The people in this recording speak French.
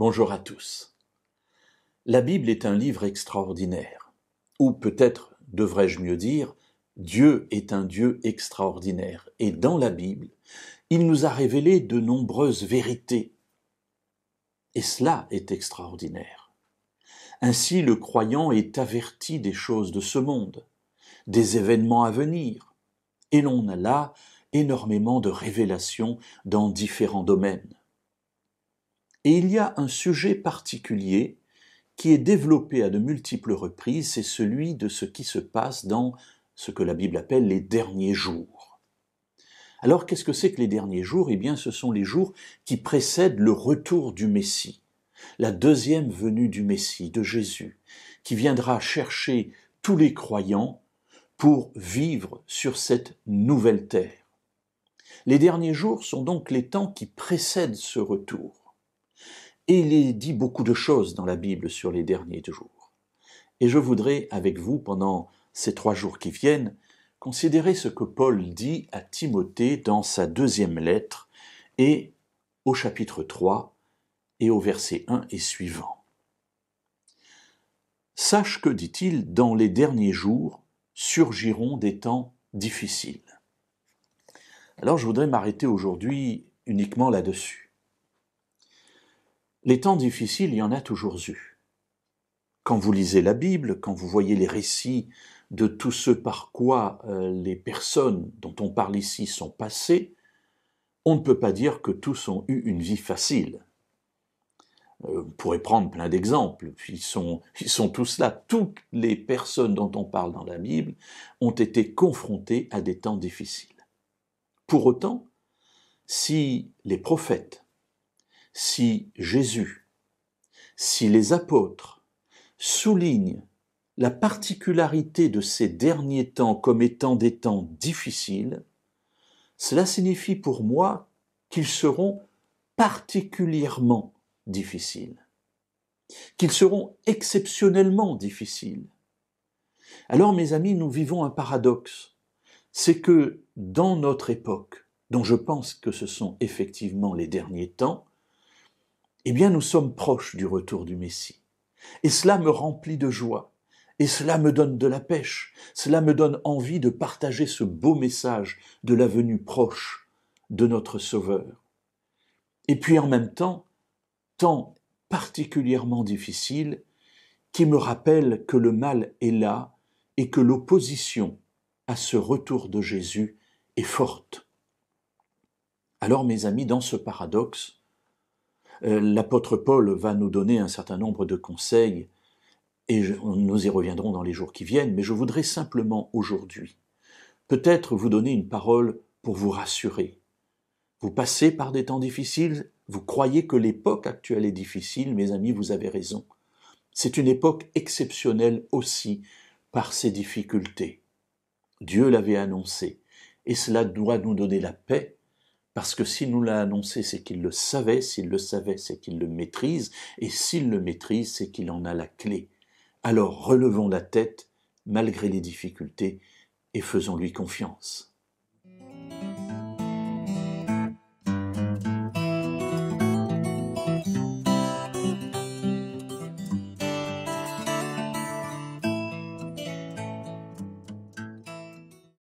Bonjour à tous. La Bible est un livre extraordinaire, ou peut-être devrais-je mieux dire, Dieu est un Dieu extraordinaire, et dans la Bible, il nous a révélé de nombreuses vérités, et cela est extraordinaire. Ainsi, le croyant est averti des choses de ce monde, des événements à venir, et l'on a là énormément de révélations dans différents domaines. Et il y a un sujet particulier qui est développé à de multiples reprises, c'est celui de ce qui se passe dans ce que la Bible appelle les derniers jours. Alors, qu'est-ce que c'est que les derniers jours? Eh bien, ce sont les jours qui précèdent le retour du Messie, la deuxième venue du Messie, de Jésus, qui viendra chercher tous les croyants pour vivre sur cette nouvelle terre. Les derniers jours sont donc les temps qui précèdent ce retour. Et il est dit beaucoup de choses dans la Bible sur les derniers jours. Et je voudrais, avec vous, pendant ces 3 jours qui viennent, considérer ce que Paul dit à Timothée dans sa 2e lettre, et au chapitre 3, et au verset 1 et suivant. « Sache que, dit-il, dans les derniers jours surgiront des temps difficiles. » Alors je voudrais m'arrêter aujourd'hui uniquement là-dessus. Les temps difficiles, il y en a toujours eu. Quand vous lisez la Bible, quand vous voyez les récits de tout ce par quoi les personnes dont on parle ici sont passées, on ne peut pas dire que tous ont eu une vie facile. On pourrait prendre plein d'exemples, ils sont tous là. Toutes les personnes dont on parle dans la Bible ont été confrontées à des temps difficiles. Pour autant, si les prophètes, si Jésus, si les apôtres soulignent la particularité de ces derniers temps comme étant des temps difficiles, cela signifie pour moi qu'ils seront particulièrement difficiles, qu'ils seront exceptionnellement difficiles. Alors, mes amis, nous vivons un paradoxe. C'est que dans notre époque, dont je pense que ce sont effectivement les derniers temps, eh bien, nous sommes proches du retour du Messie. Et cela me remplit de joie. Et cela me donne de la pêche. Cela me donne envie de partager ce beau message de la venue proche de notre Sauveur. Et puis en même temps particulièrement difficile qui me rappelle que le mal est là et que l'opposition à ce retour de Jésus est forte. Alors, mes amis, dans ce paradoxe, l'apôtre Paul va nous donner un certain nombre de conseils et nous y reviendrons dans les jours qui viennent, mais je voudrais simplement aujourd'hui peut-être vous donner une parole pour vous rassurer. Vous passez par des temps difficiles, vous croyez que l'époque actuelle est difficile, mes amis, vous avez raison. C'est une époque exceptionnelle aussi par ses difficultés. Dieu l'avait annoncé et cela doit nous donner la paix. Parce que s'il nous l'a annoncé, c'est qu'il le savait, s'il le savait, c'est qu'il le maîtrise, et s'il le maîtrise, c'est qu'il en a la clé. Alors relevons la tête, malgré les difficultés, et faisons-lui confiance.